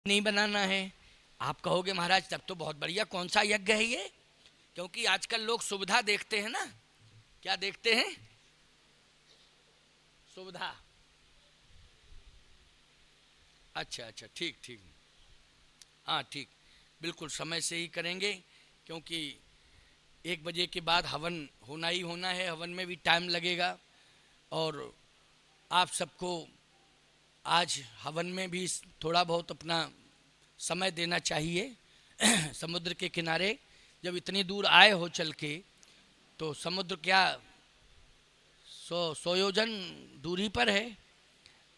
नहीं बनाना है। आप कहोगे महाराज तब तो बहुत बढ़िया, कौन सा यज्ञ है ये? क्योंकि आजकल लोग सुविधा देखते हैं ना। क्या देखते हैं? सुविधा। अच्छा अच्छा, ठीक ठीक। हाँ ठीक, बिल्कुल समय से ही करेंगे, क्योंकि 1 बजे के बाद हवन होना ही होना है। हवन में भी टाइम लगेगा। और आप सबको आज हवन में भी थोड़ा बहुत अपना समय देना चाहिए। समुद्र के किनारे जब इतनी दूर आए हो चल के, तो समुद्र क्या 100 योजन दूरी पर है?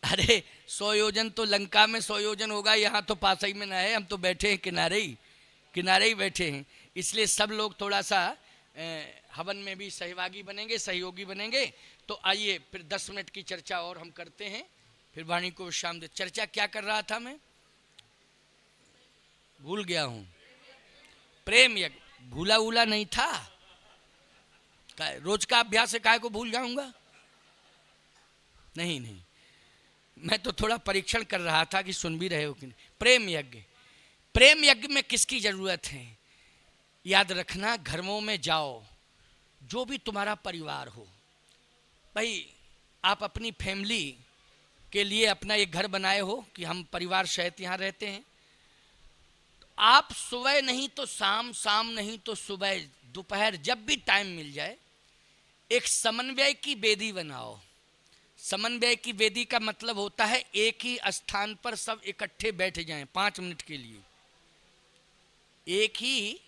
अरे 100 योजन तो लंका में 100 योजन होगा, यहाँ तो पास ही में ना है। हम तो बैठे हैं किनारे ही बैठे हैं। इसलिए सब लोग थोड़ा सा हवन में भी सहभागी बनेंगे, सहयोगी बनेंगे। तो आइए फिर 10 मिनट की चर्चा और हम करते हैं, फिर वाणी को विश्राम दे। चर्चा क्या कर रहा था मैं? भूल गया हूँ। प्रेम यज्ञ। भूला उला नहीं था। रोज का अभ्यास है, काय को भूल जाऊंगा? नहीं नहीं, मैं तो थोड़ा परीक्षण कर रहा था कि सुन भी रहे हो कि नहीं। प्रेम यज्ञ। प्रेम यज्ञ में किसकी जरूरत है? याद रखना, घरों में जाओ, जो भी तुम्हारा परिवार हो, भाई आप अपनी फैमिली के लिए अपना एक घर बनाए हो कि हम परिवार सहित यहाँ रहते हैं। आप सुबह नहीं तो शाम, शाम नहीं तो सुबह, दोपहर, जब भी टाइम मिल जाए, एक समन्वय की वेदी बनाओ। समन्वय की वेदी का मतलब होता है एक ही स्थान पर सब इकट्ठे बैठ जाएं 5 मिनट के लिए। एक ही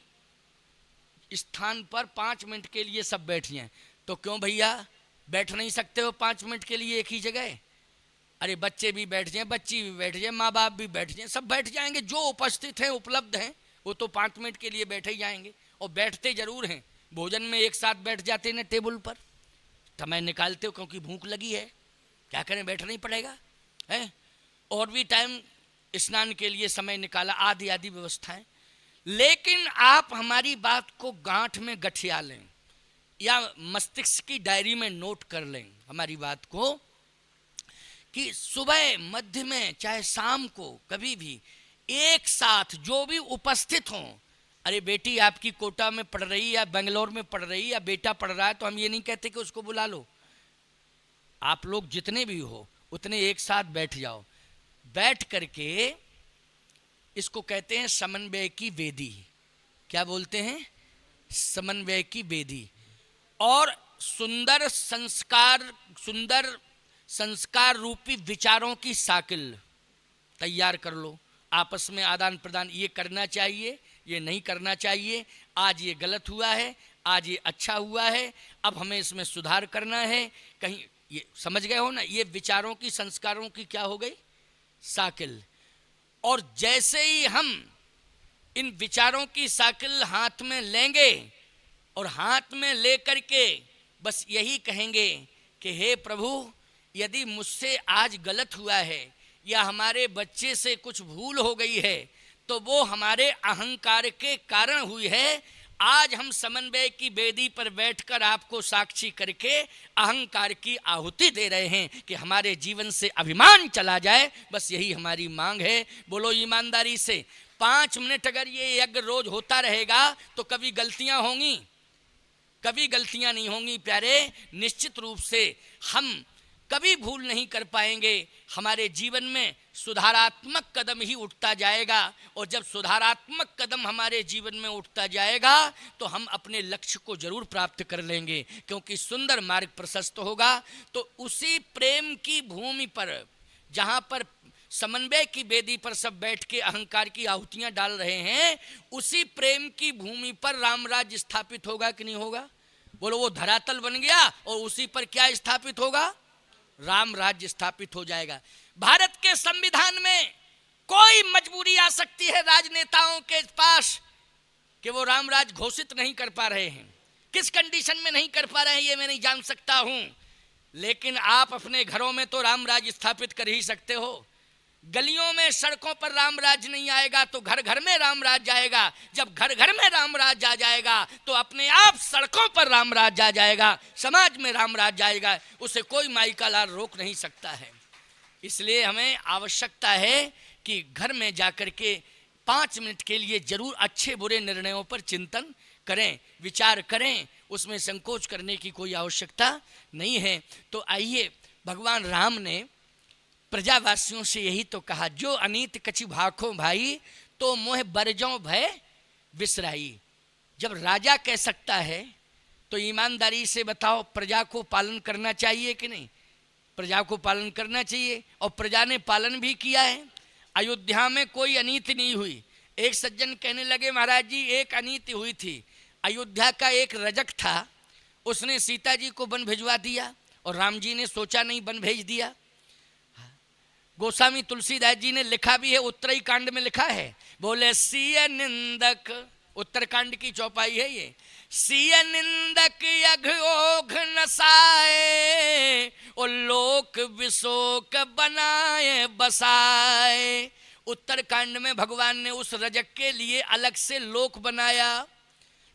स्थान पर 5 मिनट के लिए सब बैठ जाएं। तो क्यों भैया बैठ नहीं सकते हो 5 मिनट के लिए एक ही जगह? अरे बच्चे भी बैठ जाएं, बच्ची भी बैठ जाए, माँ बाप भी बैठ जाएं, सब बैठ जाएंगे। जो उपस्थित हैं, उपलब्ध हैं, वो तो 5 मिनट के लिए बैठे ही जाएंगे। और बैठते जरूर हैं। भोजन में एक साथ बैठ जाते हैं ना टेबल पर, समय निकालते हो क्योंकि भूख लगी है, क्या करें, बैठना ही पड़ेगा है। और भी टाइम स्नान के लिए समय निकाला, आदि आदि व्यवस्थाएं। लेकिन आप हमारी बात को गांठ में गठिया लें या मस्तिष्क की डायरी में नोट कर लें हमारी बात को, कि सुबह, मध्य में, चाहे शाम को, कभी भी एक साथ जो भी उपस्थित हों। अरे बेटी आपकी कोटा में पढ़ रही है या बेंगलोर में पढ़ रही है या बेटा पढ़ रहा है, तो हम ये नहीं कहते कि उसको बुला लो। आप लोग जितने भी हो उतने एक साथ बैठ जाओ। बैठ करके इसको कहते हैं समन्वय की वेदी। क्या बोलते हैं? समन्वय की वेदी। और सुंदर संस्कार रूपी विचारों की साकिल तैयार कर लो। आपस में आदान प्रदान, ये करना चाहिए, ये नहीं करना चाहिए, आज ये गलत हुआ है, आज ये अच्छा हुआ है, अब हमें इसमें सुधार करना है कहीं। ये समझ गए हो ना? ये विचारों की, संस्कारों की क्या हो गई? साकिल। और जैसे ही हम इन विचारों की साकिल हाथ में लेंगे और हाथ में लेकर के बस यही कहेंगे कि हे प्रभु, यदि मुझसे आज गलत हुआ है या हमारे बच्चे से कुछ भूल हो गई है, तो वो हमारे अहंकार के कारण हुई है। आज हम समन्वय की वेदी पर बैठकर आपको साक्षी करके अहंकार की आहुति दे रहे हैं कि हमारे जीवन से अभिमान चला जाए। बस यही हमारी मांग है। बोलो ईमानदारी से। 5 मिनट अगर ये यज्ञ रोज होता रहेगा तो कभी गलतियां होंगी? कभी गलतियां नहीं होंगी प्यारे। निश्चित रूप से हम कभी भूल नहीं कर पाएंगे। हमारे जीवन में सुधारात्मक कदम ही उठता जाएगा। और जब सुधारात्मक कदम हमारे जीवन में उठता जाएगा तो हम अपने लक्ष्य को जरूर प्राप्त कर लेंगे, क्योंकि सुंदर मार्ग प्रशस्त होगा। तो उसी प्रेम की भूमि पर, जहाँ पर समन्वय की वेदी पर सब बैठ के अहंकार की आहुतियां डाल रहे हैं, उसी प्रेम की भूमि पर राम राज्य स्थापित होगा कि नहीं होगा? बोलो, वो धरातल बन गया और उसी पर क्या स्थापित होगा? राम राज्य स्थापित हो जाएगा। भारत के संविधान में कोई मजबूरी आ सकती है राजनेताओं के पास कि वो राम राज्य घोषित नहीं कर पा रहे हैं। किस कंडीशन में नहीं कर पा रहे हैं ये मैं नहीं जान सकता हूं, लेकिन आप अपने घरों में तो राम राज्य स्थापित कर ही सकते हो। गलियों में, सड़कों पर राम राज्य नहीं आएगा तो घर घर में राम राज्य आएगा। जब घर घर में राम राज्य आ जाएगा तो अपने आप सड़कों पर राम राज्य आ जाएगा, समाज में राम राज्य आएगा। उसे कोई माई का लाल रोक नहीं सकता है। इसलिए हमें आवश्यकता है कि घर में जाकर के 5 मिनट के लिए जरूर अच्छे बुरे निर्णयों पर चिंतन करें, विचार करें, उसमें संकोच करने की कोई आवश्यकता नहीं है। तो आइए, भगवान राम ने प्रजावासियों से यही तो कहा, जो अनीत कछु भाखो भाई, तो मोह बरजों भय विसराई। जब राजा कह सकता है तो ईमानदारी से बताओ, प्रजा को पालन करना चाहिए कि नहीं? प्रजा को पालन करना चाहिए, और प्रजा ने पालन भी किया है। अयोध्या में कोई अनीति नहीं हुई। एक सज्जन कहने लगे, महाराज जी एक अनीति हुई थी। अयोध्या का एक रजक था, उसने सीता जी को वन भिजवा दिया और राम जी ने सोचा नहीं, वन भेज दिया। गोस्वामी तुलसीदास जी ने लिखा भी है, उत्तरी कांड में लिखा है, बोले सिय निंदक, उत्तरकांड की चौपाई है ये, सिय निंदक यघ ओघ नसाए, और लोक विशोक बनाए बसाए। उत्तरकांड में भगवान ने उस रजक के लिए अलग से लोक बनाया,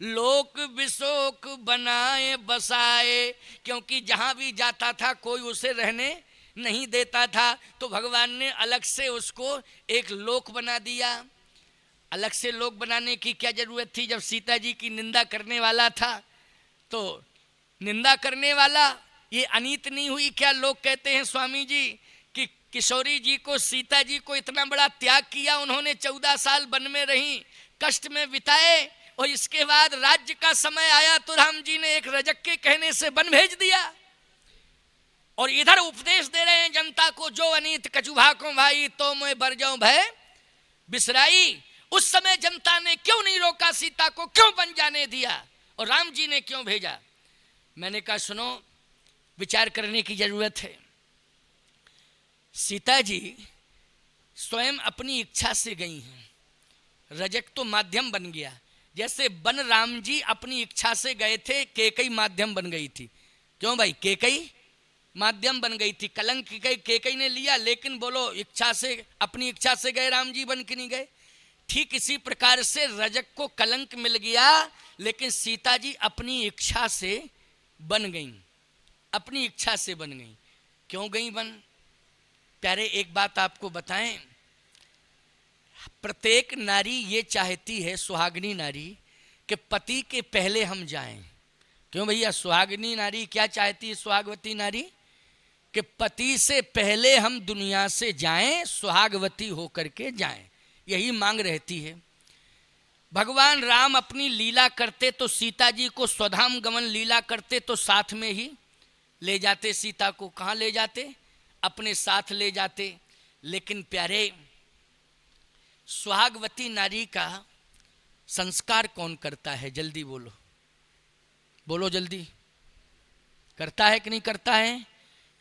लोक विशोक बनाए बसाए, क्योंकि जहां भी जाता था कोई उसे रहने नहीं देता था, तो भगवान ने अलग से उसको एक लोक बना दिया। अलग से लोक बनाने की क्या जरूरत थी? जब सीता जी की निंदा करने वाला था, तो निंदा करने वाला, ये अनीत नहीं हुई क्या? लोग कहते हैं स्वामी जी कि किशोरी जी को, सीता जी को इतना बड़ा त्याग किया उन्होंने, 14 साल वन में रही, कष्ट में बिताए, और इसके बाद राज्य का समय आया तो राम जी ने एक रजक के कहने से वन भेज दिया। और इधर उपदेश दे रहे हैं जनता को, जो अनीत कछु भाखो भाई, तो मोह बरजों भय बिसराई। उस समय जनता ने क्यों नहीं रोका सीता को, क्यों बन जाने दिया, और राम जी ने क्यों भेजा? मैंने कहा सुनो, विचार करने की जरूरत है। सीता जी स्वयं अपनी इच्छा से गई हैं, रजक तो माध्यम बन गया। जैसे बन राम जी अपनी इच्छा से गए थे, केकई माध्यम बन गई थी। क्यों भाई? केकई माध्यम बन गई थी, कलंक केकई ने लिया, लेकिन बोलो इच्छा से, अपनी इच्छा से गए राम जी, बन के नहीं गए। ठीक इसी प्रकार से रजक को कलंक मिल गया, लेकिन सीता जी अपनी इच्छा से बन गईं, अपनी इच्छा से बन गईं। क्यों गईं बन? प्यारे एक बात आपको बताएं, प्रत्येक नारी ये चाहती है, सुहागिनी नारी, कि पति के पहले हम जाएं। क्यों भैया? सुहागिनी नारी क्या चाहती है? सुहागवती नारी कि पति से पहले हम दुनिया से जाएं, सुहागवती होकर के जाएं, यही मांग रहती है। भगवान राम अपनी लीला करते तो सीता जी को, स्वधाम गमन लीला करते तो साथ में ही ले जाते सीता को। कहाँ ले जाते? अपने साथ ले जाते। लेकिन प्यारे, सुहागवती नारी का संस्कार कौन करता है? जल्दी बोलो, बोलो जल्दी। करता है कि नहीं करता है?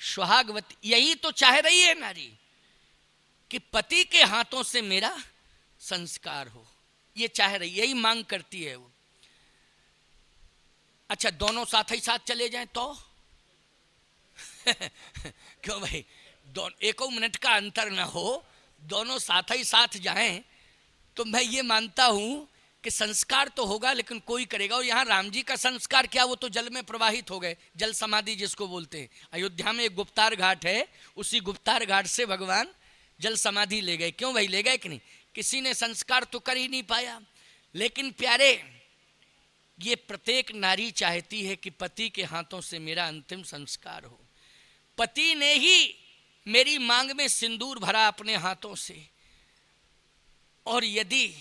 सुहागवती यही तो चाह रही है नारी, कि पति के हाथों से मेरा संस्कार हो, ये चाह रही, यही मांग करती है वो। अच्छा, दोनों साथ ही साथ चले जाएं तो क्यों भाई? एक मिनट का अंतर ना हो, दोनों साथ ही साथ जाएं तो मैं ये मानता हूं कि संस्कार तो होगा, लेकिन कोई करेगा। और यहाँ राम जी का संस्कार क्या? वो तो जल में प्रवाहित हो गए, जल समाधि जिसको बोलते हैं। अयोध्या में एक गुप्तार घाट है, उसी गुप्तार घाट से भगवान जल समाधि ले गए। क्यों भाई? ले गए कि नहीं? किसी ने संस्कार तो कर ही नहीं पाया। लेकिन प्यारे, ये प्रत्येक नारी चाहती है कि पति के हाथों से मेरा अंतिम संस्कार हो। पति ने ही मेरी मांग में सिंदूर भरा अपने हाथों से, और यदि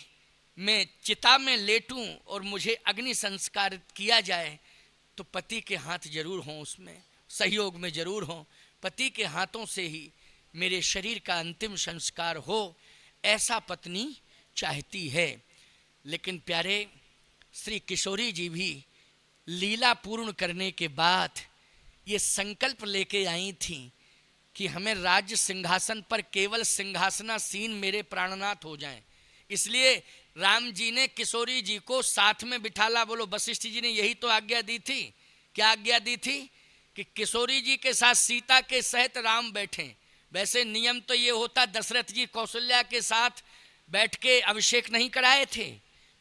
मैं चिता में लेटूं और मुझे अग्नि संस्कार किया जाए तो पति के हाथ जरूर हों, उसमें सहयोग में जरूर हों। पति के हाथों से ही मेरे शरीर का अंतिम संस्कार हो, ऐसा पत्नी चाहती है। लेकिन प्यारे, श्री किशोरी जी भी लीला पूर्ण करने के बाद ये संकल्प लेके आई थी कि हमें राज्य सिंहासन पर केवल सिंहासनासीन मेरे प्राणनाथ हो जाएं। इसलिए राम जी ने किशोरी जी को साथ में बिठाला। बोलो, वशिष्ठ जी ने यही तो आज्ञा दी थी। क्या आज्ञा दी थी? कि किशोरी जी के साथ सीता के सहित राम बैठें। वैसे नियम तो ये होता, दशरथ जी कौशल्या के साथ बैठ के अभिषेक नहीं कराए थे।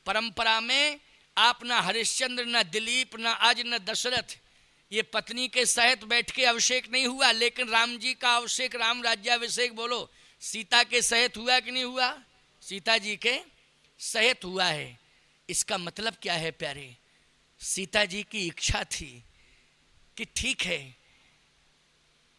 परंपरा में आप ना हरिश्चंद्र, ना दिलीप, ना आज न दशरथ, ये पत्नी के सहित बैठ के अभिषेक नहीं हुआ। लेकिन राम जी का अभिषेक, राम राज्याभिषेक बोलो सीता के सहित हुआ कि नहीं हुआ? सीता जी के सहित हुआ है। इसका मतलब क्या है प्यारे? सीता जी की इच्छा थी कि ठीक है,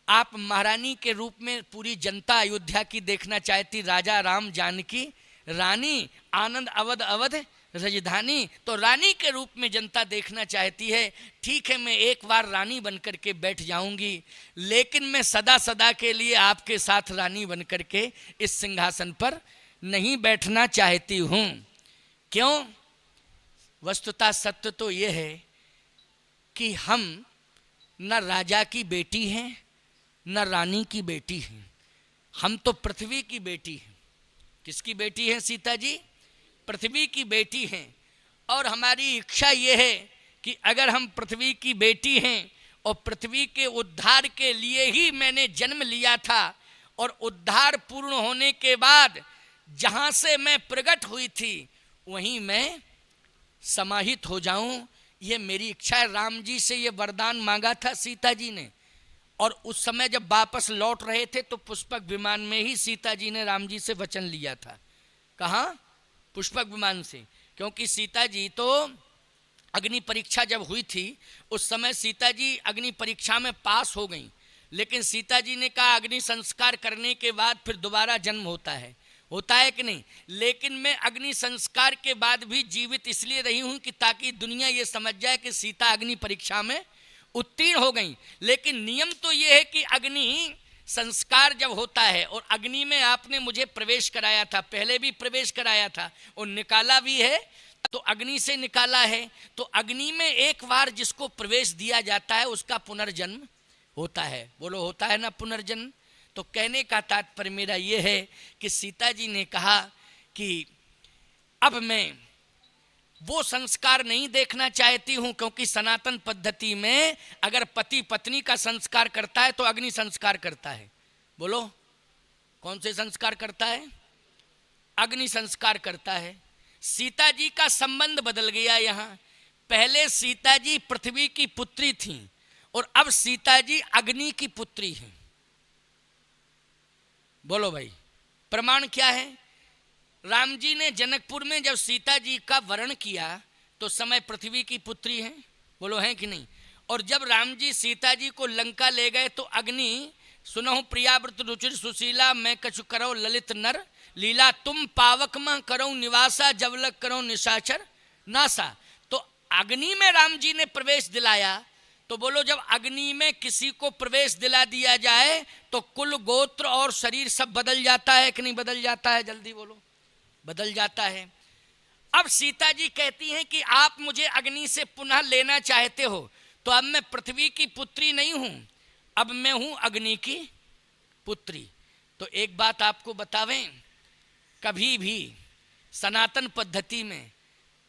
आप महारानी के रूप में पूरी जनता अयोध्या की देखना चाहती, राजा राम जानकी रानी, आनंद अवध अवध राजधानी, तो रानी के रूप में जनता देखना चाहती है। ठीक है, मैं एक बार रानी बनकर के बैठ जाऊंगी, लेकिन मैं सदा सदा के लिए आपके साथ रानी बनकर के इस सिंहासन पर नहीं बैठना चाहती हूँ। क्यों? वस्तुतः सत्य तो यह है कि हम न राजा की बेटी हैं न रानी की बेटी हैं, हम तो पृथ्वी की बेटी हैं। किसकी बेटी हैं सीता जी? पृथ्वी की बेटी हैं। और हमारी इच्छा ये है कि अगर हम पृथ्वी की बेटी हैं और पृथ्वी के उद्धार के लिए ही मैंने जन्म लिया था, और उद्धार पूर्ण होने के बाद जहाँ से मैं प्रकट हुई थी वहीं मैं समाहित हो जाऊं, ये मेरी इच्छा है। राम जी से ये वरदान मांगा था सीता जी ने, और उस समय जब वापस लौट रहे थे तो पुष्पक विमान में ही सीता जी ने राम जी से वचन लिया था। कहाँ? पुष्पक विमान से। क्योंकि सीता जी तो अग्नि परीक्षा जब हुई थी उस समय सीता जी अग्नि परीक्षा में पास हो गई, लेकिन सीता जी ने कहा अग्नि संस्कार करने के बाद फिर दोबारा जन्म होता है कि नहीं? लेकिन मैं अग्नि संस्कार के बाद भी जीवित इसलिए रही हूं कि ताकि दुनिया ये समझ जाए कि सीता अग्नि परीक्षा में उत्तीर्ण हो गई। लेकिन नियम तो ये है कि अग्नि संस्कार जब होता है, और अग्नि में आपने मुझे प्रवेश कराया था, पहले भी प्रवेश कराया था और निकाला भी है, तो अग्नि से निकाला है। तो अग्नि में एक बार जिसको प्रवेश दिया जाता है उसका पुनर्जन्म होता है। बोलो, होता है ना पुनर्जन्म? तो कहने का तात्पर्य मेरा ये है कि सीता जी ने कहा कि अब मैं वो संस्कार नहीं देखना चाहती हूं, क्योंकि सनातन पद्धति में अगर पति पत्नी का संस्कार करता है तो अग्नि संस्कार करता है। बोलो, कौन से संस्कार करता है? अग्नि संस्कार करता है। सीता जी का संबंध बदल गया। यहाँ पहले सीता जी पृथ्वी की पुत्री थीं और अब सीता जी अग्नि की पुत्री हैं। बोलो भाई, प्रमाण क्या है? राम जी ने जनकपुर में जब सीता जी का वरण किया तो समय पृथ्वी की पुत्री हैं। बोलो, हैं कि नहीं? और जब राम जी सीता जी को लंका ले गए तो अग्नि, सुनहु प्रियाव्रत रुचिर सुशीला, मैं कछु करो ललित नर लीला, तुम पावक में करो निवासा, जवलक करो निशाचर नासा। तो अग्नि में राम जी ने प्रवेश दिलाया। तो बोलो, जब अग्नि में किसी को प्रवेश दिला दिया जाए तो कुल गोत्र और शरीर सब बदल जाता है कि नहीं बदल जाता है? जल्दी बोलो, बदल जाता है। अब सीता जी कहती हैं कि आप मुझे अग्नि से पुनः लेना चाहते हो, तो अब मैं पृथ्वी की पुत्री नहीं हूं, अब मैं हूं अग्नि की पुत्री। तो एक बात आपको बतावें, कभी भी सनातन पद्धति में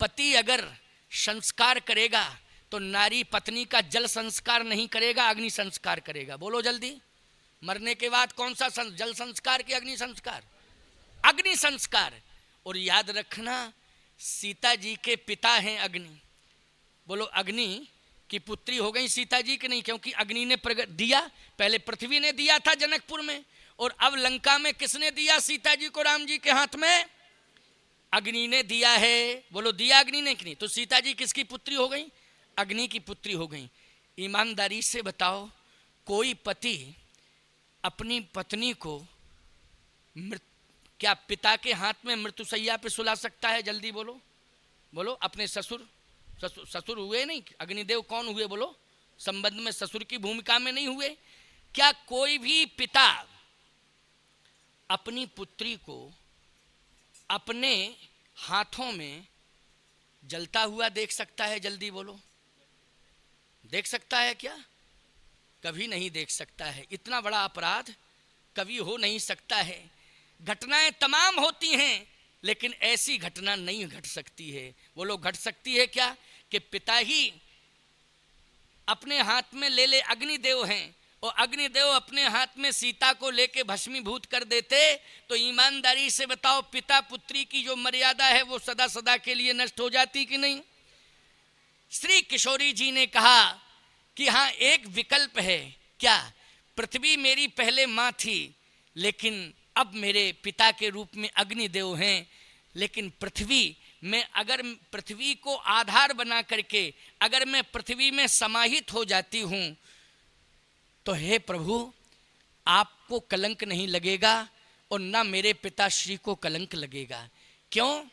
पति अगर संस्कार करेगा तो नारी पत्नी का जल संस्कार नहीं करेगा, अग्नि संस्कार करेगा। बोलो जल्दी, मरने के बाद कौन सा जल संस्कार कि अग्नि संस्कार? अग्नि संस्कार। और याद रखना, सीता जी के पिता हैं अग्नि। बोलो, अग्नि की पुत्री हो गई सीता जी कि नहीं? क्योंकि अग्नि ने प्रगट दिया, पहले पृथ्वी ने दिया था जनकपुर में, और अब लंका में किसने दिया सीता जी को? राम जी के हाथ में अग्नि ने दिया है। बोलो, दिया अग्नि ने कि नहीं? तो सीता जी किसकी पुत्री हो गई? अग्नि की पुत्री हो गई। ईमानदारी से बताओ, कोई पति अपनी पत्नी को क्या पिता के हाथ में मृत्युशैया पे सुला सकता है? जल्दी बोलो, बोलो। अपने ससुर हुए नहीं, अग्निदेव कौन हुए? बोलो, संबंध में ससुर की भूमिका में नहीं हुए? क्या कोई भी पिता अपनी पुत्री को अपने हाथों में जलता हुआ देख सकता है? जल्दी बोलो, देख सकता है क्या? कभी नहीं देख सकता है। इतना बड़ा अपराध कभी हो नहीं सकता है। घटनाएं तमाम होती हैं, लेकिन ऐसी घटना नहीं घट सकती है। वो लोग घट सकती है क्या? कि पिता ही अपने हाथ में ले ले, अग्निदेव हैं, और अग्निदेव अपने हाथ में सीता को लेके भस्मीभूत कर देते, तो ईमानदारी से बताओ, पिता पुत्री की जो मर्यादा है वो सदा सदा के लिए नष्ट हो जाती कि नहीं? श्री किशोरी जी ने कहा कि हाँ, एक विकल्प है। क्या? पृथ्वी मेरी पहले माँ थी, लेकिन अब मेरे पिता के रूप में अग्निदेव हैं, लेकिन पृथ्वी में अगर पृथ्वी को आधार बना करके अगर मैं पृथ्वी में समाहित हो जाती हूँ तो हे प्रभु आपको कलंक नहीं लगेगा और ना मेरे पिताश्री को कलंक लगेगा। क्यों?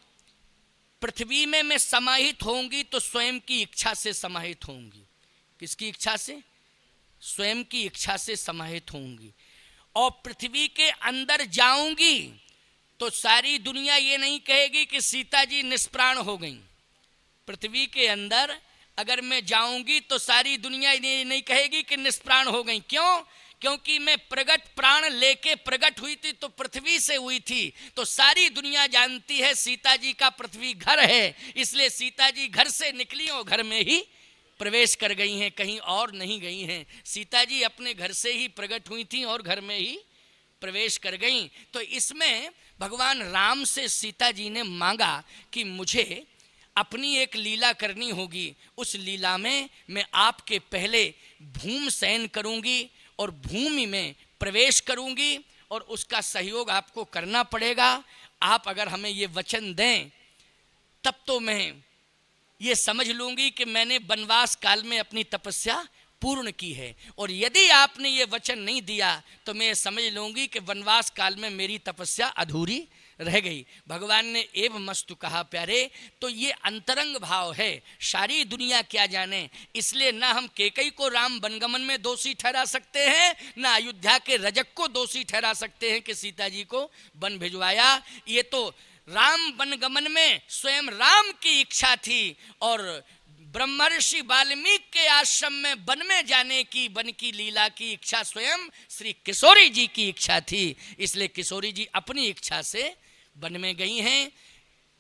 पृथ्वी में मैं समाहित होंगी तो स्वयं की इच्छा से समाहित होंगी। किसकी इच्छा से? स्वयं की इच्छा से समाहित होंगी। और पृथ्वी के अंदर जाऊंगी तो सारी दुनिया ये नहीं कहेगी कि सीता जी निष्प्राण हो गई। पृथ्वी के अंदर अगर मैं जाऊंगी तो सारी दुनिया ये नहीं कहेगी कि निष्प्राण हो गई। क्यों? क्योंकि मैं प्रगट प्राण लेके प्रगट हुई थी तो पृथ्वी से हुई थी, तो सारी दुनिया जानती है सीता जी का पृथ्वी घर है, इसलिए सीता जी घर से निकली और घर में ही प्रवेश कर गई हैं, कहीं और नहीं गई हैं। सीता जी अपने घर से ही प्रकट हुई थी और घर में ही प्रवेश कर गई। तो इसमें भगवान राम से सीता जी ने मांगा कि मुझे अपनी एक लीला करनी होगी, उस लीला में मैं आपके पहले भूमि शयन करूंगी और भूमि में प्रवेश करूंगी और उसका सहयोग आपको करना पड़ेगा। आप अगर हमें ये वचन दें तब तो मैं ये समझ लूंगी कि मैंने वनवास काल में अपनी तपस्या पूर्ण की है, और यदि आपने ये वचन नहीं दिया तो मैं समझ लूंगी कि वनवास काल में मेरी तपस्या अधूरी रह गई। भगवान ने एव मस्तु कहा प्यारे, तो ये अंतरंग भाव है, सारी दुनिया क्या जाने, इसलिए ना हम केकई को राम वनगमन में दोषी ठहरा सकते हैं, ना अयोध्या के रजक को दोषी ठहरा सकते हैं कि सीता जी को वन भिजवाया। ये तो राम वनगमन में स्वयं राम की इच्छा थी और ब्रह्मर्षि वाल्मीकि के आश्रम में वन में जाने की, वन की लीला की इच्छा स्वयं श्री किशोरी जी की इच्छा थी, इसलिए किशोरी जी अपनी इच्छा से वन में गई हैं।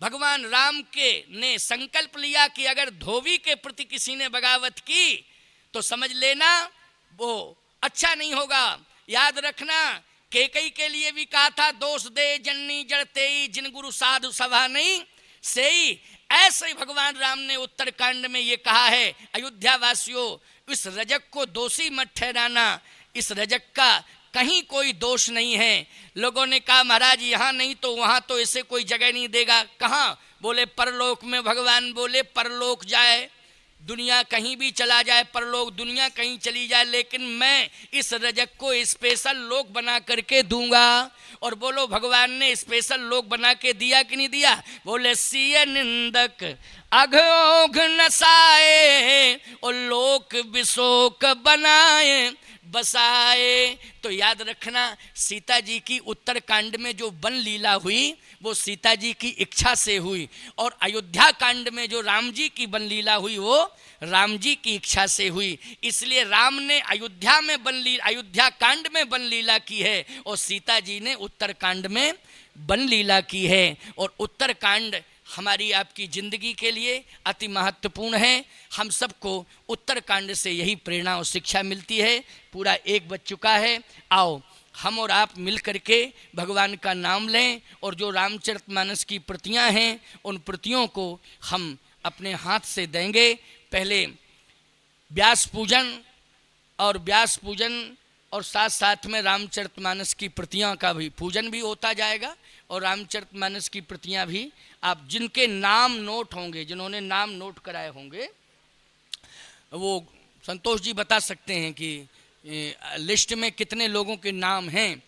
भगवान राम के ने संकल्प लिया कि अगर धोबी के प्रति किसी ने बगावत की तो समझ लेना वो अच्छा नहीं होगा। याद रखना, केकई के लिए भी कहा था, दोष दे जननी जड़ते जिन गुरु साधु सभा नहीं सेई। ऐसे ही भगवान राम ने उत्तरकांड में ये कहा है, अयोध्या वासियों इस रजक को दोषी मत ठहराना, इस रजक का कहीं कोई दोष नहीं है। लोगों ने कहा महाराज यहाँ नहीं तो वहाँ तो इसे कोई जगह नहीं देगा। कहाँ? बोले परलोक में। भगवान बोले परलोक जाए, दुनिया कहीं भी चला जाए, परलोक दुनिया कहीं चली जाए, लेकिन मैं इस रजक को स्पेशल लोक बना करके दूंगा। और बोलो भगवान ने स्पेशल लोक बना के दिया कि नहीं दिया? बोले सिय निंदक अघोघ नसाए और लोक विशोक बनाए बसाए। तो याद रखना, सीता जी की उत्तरकांड में जो वन लीला हुई वो सीता जी की इच्छा से हुई, और अयोध्या कांड में जो राम जी की वन लीला हुई वो राम जी की इच्छा से हुई। इसलिए राम ने अयोध्या में अयोध्या कांड में वन लीला की है और सीता जी ने उत्तरकांड में वन लीला की है। और उत्तरकांड हमारी आपकी जिंदगी के लिए अति महत्वपूर्ण है। हम सबको उत्तरकांड से यही प्रेरणा और शिक्षा मिलती है। पूरा 1 बज चुका है, आओ हम और आप मिल करके भगवान का नाम लें और जो रामचरितमानस की प्रतियां हैं उन प्रतियों को हम अपने हाथ से देंगे। पहले व्यास पूजन और साथ साथ में रामचरितमानस की प्रतियां का भी पूजन भी होता जाएगा, और रामचरितमानस की प्रतियां भी आप जिनके नाम नोट होंगे, जिन्होंने नाम नोट कराए होंगे, वो संतोष जी बता सकते हैं कि लिस्ट में कितने लोगों के नाम हैं,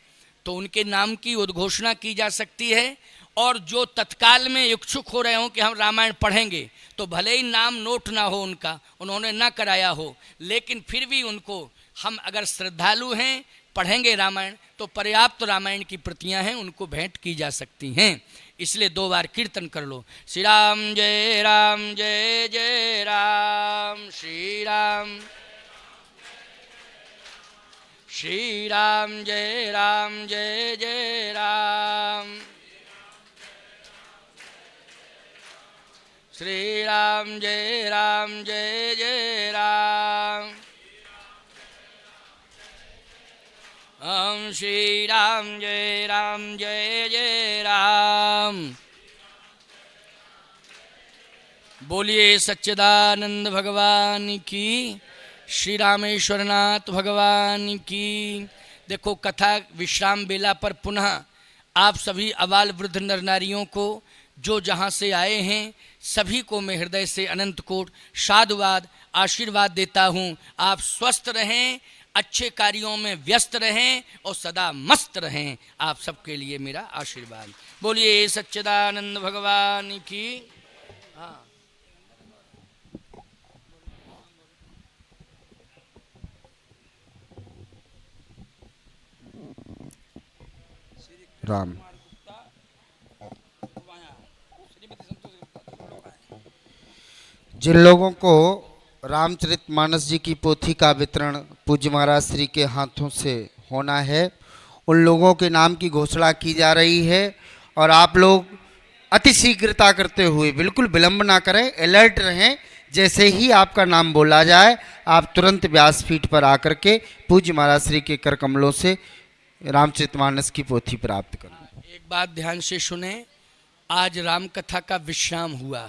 तो उनके नाम की उद्घोषणा की जा सकती है। और जो तत्काल में इच्छुक हो रहे हों कि हम रामायण पढ़ेंगे, तो भले ही नाम नोट ना हो उनका, उन्होंने ना कराया हो, लेकिन फिर भी उनको हम अगर श्रद्धालु हैं पढ़ेंगे रामायण तो पर्याप्त रामायण की प्रतियां हैं, उनको भेंट की जा सकती हैं। इसलिए 2 बार कीर्तन कर लो, श्री राम जय जय राम, श्री राम जय जय राम, श्री राम जय जय राम, श्री राम जय जय राम। बोलिए सच्चिदानंद भगवान की, श्री रामेश्वरनाथ भगवान की। देखो कथा विश्राम बेला पर पुनः आप सभी अबाल वृद्ध नर नारियों को जो जहाँ से आए हैं सभी को मैं हृदय से अनंत कोट साधुवाद आशीर्वाद देता हूँ। आप स्वस्थ रहें, अच्छे कार्यों में व्यस्त रहें और सदा मस्त रहें। आप सबके लिए मेरा आशीर्वाद। बोलिए सच्चिदानंद भगवान की। हाँ, राम। जिन लोगों को रामचरितमानस जी की पोथी का वितरण पूज्य महाराज श्री के हाथों से होना है, उन लोगों के नाम की घोषणा की जा रही है। और आप लोग अति शीघ्रता करते हुए बिल्कुल विलंब ना करें, अलर्ट रहें। जैसे ही आपका नाम बोला जाए आप तुरंत व्यासपीठ पर आकर के पूज्य महाराज श्री के कर कमलों से रामचरितमानस की पोथी प्राप्त करें। एक बात ध्यान से सुने। आज राम कथा का विश्राम हुआ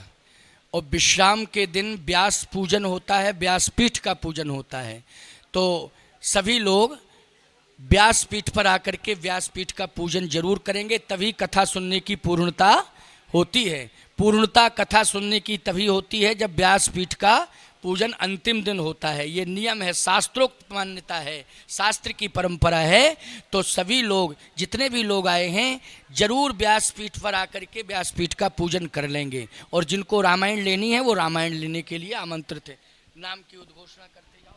और विश्राम के दिन व्यास पूजन होता है, व्यासपीठ का पूजन होता है। तो सभी लोग व्यासपीठ पर आकर के व्यासपीठ का पूजन जरूर करेंगे, तभी कथा सुनने की पूर्णता होती है। पूर्णता कथा सुनने की तभी होती है जब व्यासपीठ का पूजन अंतिम दिन होता है। ये नियम है, शास्त्रोक्त मान्यता है, शास्त्र की परंपरा है। तो सभी लोग, जितने भी लोग आए हैं, जरूर व्यासपीठ पर आकर के व्यासपीठ का पूजन कर लेंगे। और जिनको रामायण लेनी है वो रामायण लेने के लिए आमंत्रित है। नाम की उद्घोषणा करते जाओ।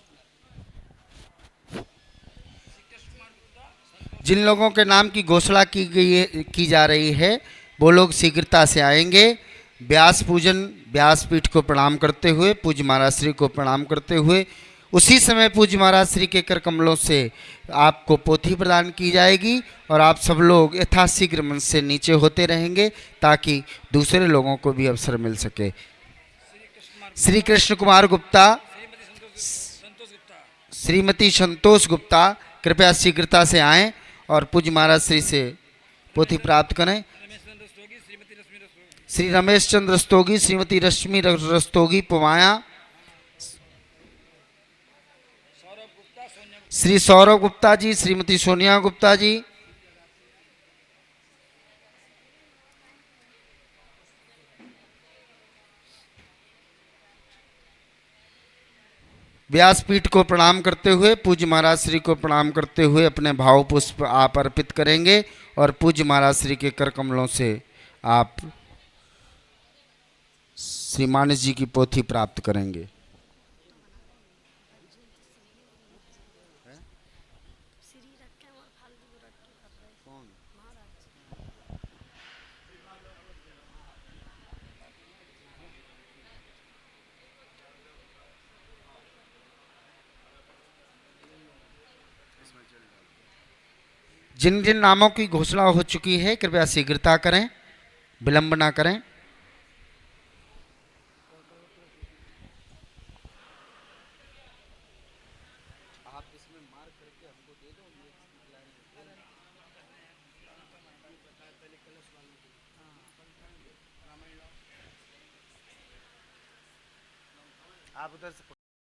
जिन लोगों के नाम की घोषणा की जा रही है वो लोग शीघ्रता से आएंगे। व्यास पूजन, व्यासपीठ को प्रणाम करते हुए, पूज्य महाराज श्री को प्रणाम करते हुए, उसी समय पूज्य महाराज श्री के कर कमलों से आपको पोथी प्रदान की जाएगी और आप सब लोग यथाशीघ्र मन से नीचे होते रहेंगे ताकि दूसरे लोगों को भी अवसर मिल सके। श्री कृष्ण कुमार गुप्ता, श्रीमती संतोष गुप्ता कृपया शीघ्रता से आएं और पूज्य महाराज श्री से पोथी प्राप्त करें। श्री रमेश चंद्र रस्तोगी, श्रीमती रश्मि रस्तोगी पुमाया, श्री सौरभ गुप्ता जी, श्रीमती सोनिया गुप्ता जी, व्यासपीठ को प्रणाम करते हुए, पूज्य महाराज श्री को प्रणाम करते हुए अपने भाव पुष्प आप अर्पित करेंगे और पूज्य महाराज श्री के कर कमलों से आप श्री मानस जी की पोथी प्राप्त करेंगे। जिन जिन नामों की घोषणा हो चुकी है कृपया शीघ्रता करें, विलंब ना करें। आप उधर से